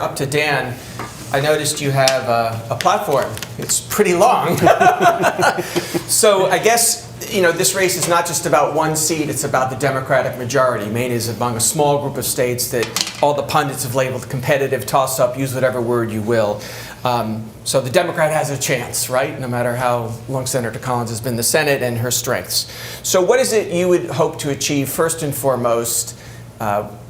Up to Dan, I noticed you have a platform. It's pretty long. So I guess, this race is not just about one seat, it's about the Democratic majority. Maine is among a small group of states that all the pundits have labeled competitive, toss-up, use whatever word you will. So the Democrat has a chance, right? No matter how long Senator Collins has been in the Senate and her strengths. So what is it you would hope to achieve first and foremost?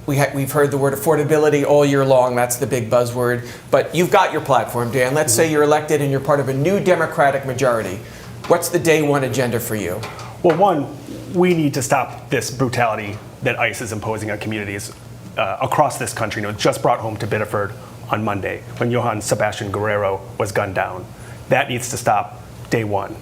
We've heard the word affordability all year long. That's the big buzzword. But you've got your platform, Dan. Let's say you're elected and you're part of a new Democratic majority. What's the day one agenda for you? Well, one, we need to stop this brutality that ICE is imposing on communities across this country. It was just brought home to Biddeford on Monday when Johann Sebastian Guerrero was gunned down. That needs to stop day one.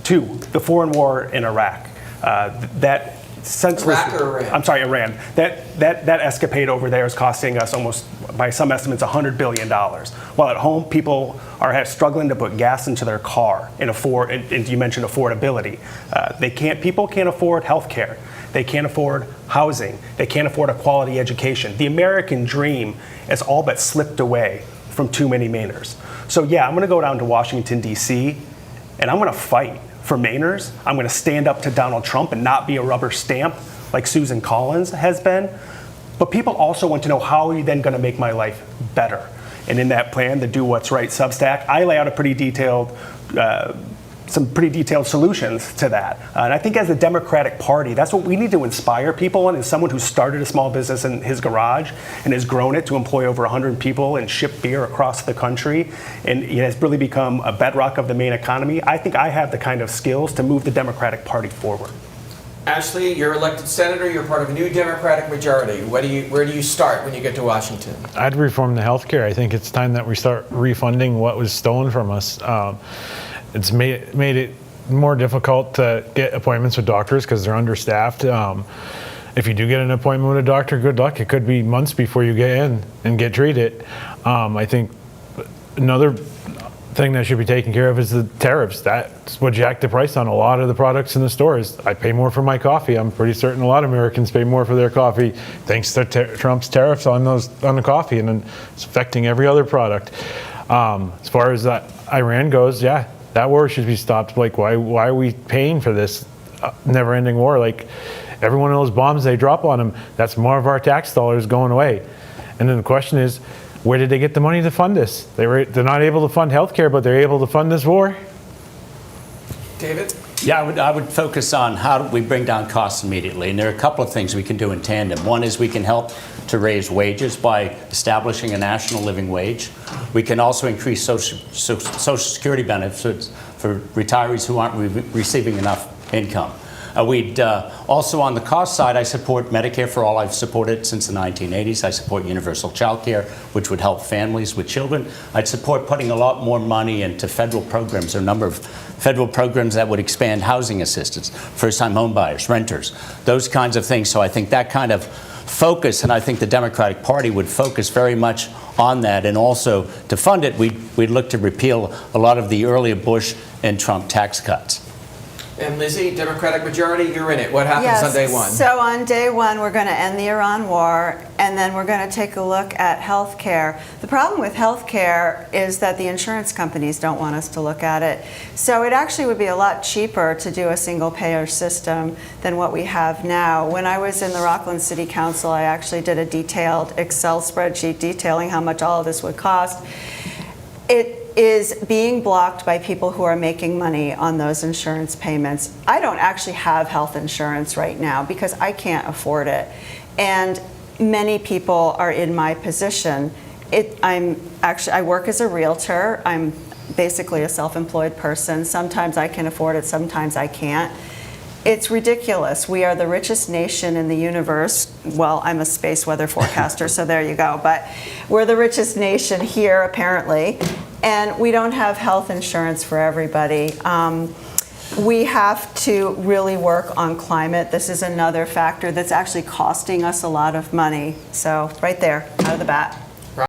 Two, the foreign war in Iraq. That senseless, Iraq or Iran? I'm sorry, Iran. That escapade over there is costing us almost, by some estimates, $100 billion. While at home, people are struggling to put gas into their car and you mentioned affordability. People can't afford health care. They can't afford housing. They can't afford a quality education. The American dream has all but slipped away from too many Mainers. So yeah, I'm gonna go down to Washington, D.C., and I'm gonna fight for Mainers. I'm going to stand up to Donald Trump and not be a rubber stamp like Susan Collins has been. But people also want to know, how are you then going to make my life better? And in that plan, the Do What's Right Substack, I lay out some pretty detailed solutions to that. And I think as a Democratic Party, that's what we need to inspire people on. As someone who started a small business in his garage and has grown it to employ over 100 people and ship beer across the country, and it has really become a bedrock of the Maine economy, I think I have the kind of skills to move the Democratic Party forward. Ashley, you're elected senator, you're part of a new Democratic majority. Where do you start when you get to Washington? I'd reform the health care. I think it's time that we start refunding what was stolen from us. It's made it more difficult to get appointments with doctors because they're understaffed. If you do get an appointment with a doctor, good luck. It could be months before you get in and get treated. I think another thing that should be taken care of is the tariffs. That's what jacked the price on a lot of the products in the stores. I pay more for my coffee. I'm pretty certain a lot of Americans pay more for their coffee thanks to Trump's tariffs on the coffee, and then it's affecting every other product. As far as Iran goes, yeah, that war should be stopped. Like, why are we paying for this never-ending war? Like, every one of those bombs they drop on them, that's more of our tax dollars going away. And then the question is, where did they get the money to fund this? They're not able to fund healthcare, but they're able to fund this war. David? Yeah, I would focus on how do we bring down costs immediately. And there are a couple of things we can do in tandem. One is we can help to raise wages by establishing a national living wage. We can also increase Social Security benefits for retirees who aren't receiving enough income. We'd also, on the cost side, I support Medicare for All. I've supported it since the 1980s. I support universal child care, which would help families with children. I'd support putting a lot more money into federal programs. There are a number of federal programs that would expand housing assistance, first-time home buyers, renters, those kinds of things. So I think that kind of focus, and I think the Democratic Party would focus very much on that. And also, to fund it, we'd look to repeal a lot of the earlier Bush and Trump tax cuts. And Lizzie, Democratic majority, you're in it. What happens on day one? So on day one, we're going to end the Iran war, and then we're going to take a look at health care. The problem with health care is that the insurance companies don't want us to look at it. So it actually would be a lot cheaper to do a single-payer system than what we have now. When I was in the Rockland City Council, I actually did a detailed Excel spreadsheet detailing how much all of this would cost. It is being blocked by people who are making money on those insurance payments. I don't actually have health insurance right now because I can't afford it. And many people are in my position. I work as a realtor. I'm basically a self-employed person. Sometimes I can afford it, sometimes I can't. It's ridiculous. We are the richest nation in the universe. Well, I'm a space weather forecaster, so there you go. But we're the richest nation here, apparently. And we don't have health insurance for everybody. We have to really work on climate. This is another factor that's actually costing us a lot of money. So right there, out of the bat.